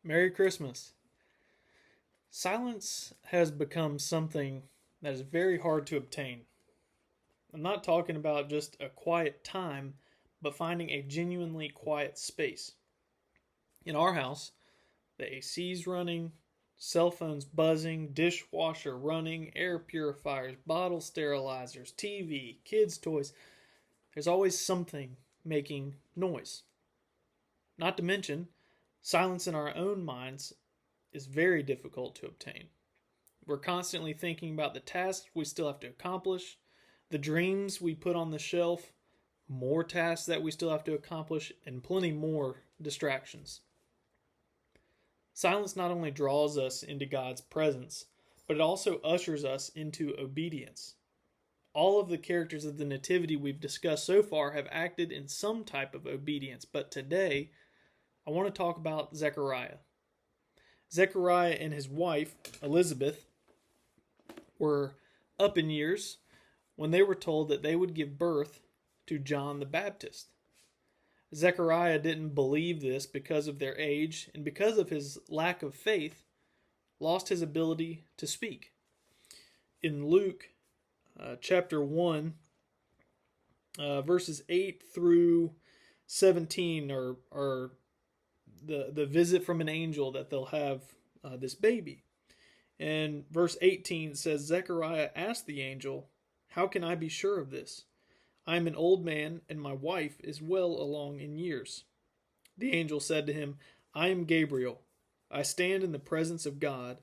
Merry Christmas. Silence has become something that is very hard to obtain. I'm not talking about just a quiet time, but finding a genuinely quiet space. In our house, the AC's running, cell phones buzzing, dishwasher running, air purifiers, bottle sterilizers, TV, kids' toys. There's always something making noise. Not to mention, silence in our own minds is very difficult to obtain. We're constantly thinking about the tasks we still have to accomplish, the dreams we put on the shelf, more tasks that we still have to accomplish, and plenty more distractions. Silence not only draws us into God's presence, but it also ushers us into obedience. All of the characters of the Nativity we've discussed so far have acted in some type of obedience, but today I want to talk about Zechariah. Zechariah and his wife, Elizabeth, were up in years when they were told that they would give birth to John the Baptist. Zechariah didn't believe this because of their age, and because of his lack of faith, lost his ability to speak. In Luke chapter 1, verses 8 through 17 are the visit from an angel that they'll have this baby. And verse 18 says, Zechariah asked the angel, "How can I be sure of this? I am an old man, and my wife is well along in years." The angel said to him, "I am Gabriel. I stand in the presence of God,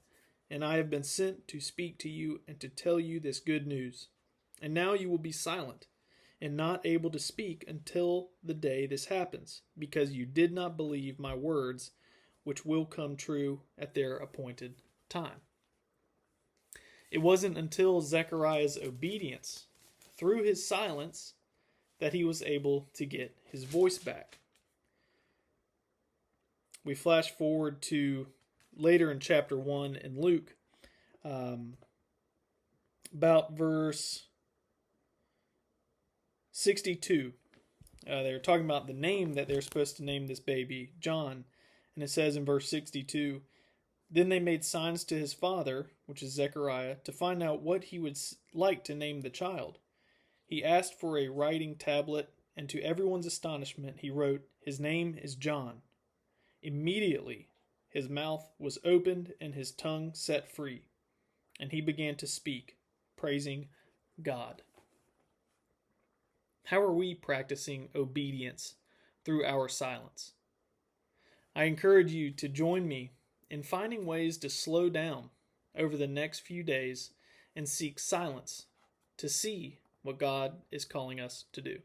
and I have been sent to speak to you and to tell you this good news. And now you will be silent and not able to speak until the day this happens, because you did not believe my words, which will come true at their appointed time." It wasn't until Zechariah's obedience, through his silence, that he was able to get his voice back. We flash forward to later in chapter 1 in Luke, about verse 62. They're talking about the name that they're supposed to name this baby, John. And it says in verse 62, "Then they made signs to his father," which is Zechariah, "to find out what he would like to name the child. He asked for a writing tablet, and to everyone's astonishment he wrote, 'His name is John.' Immediately his mouth was opened and his tongue set free, and he began to speak, praising God." How are we practicing obedience through our silence? I encourage you to join me in finding ways to slow down over the next few days and seek silence to see what God is calling us to do.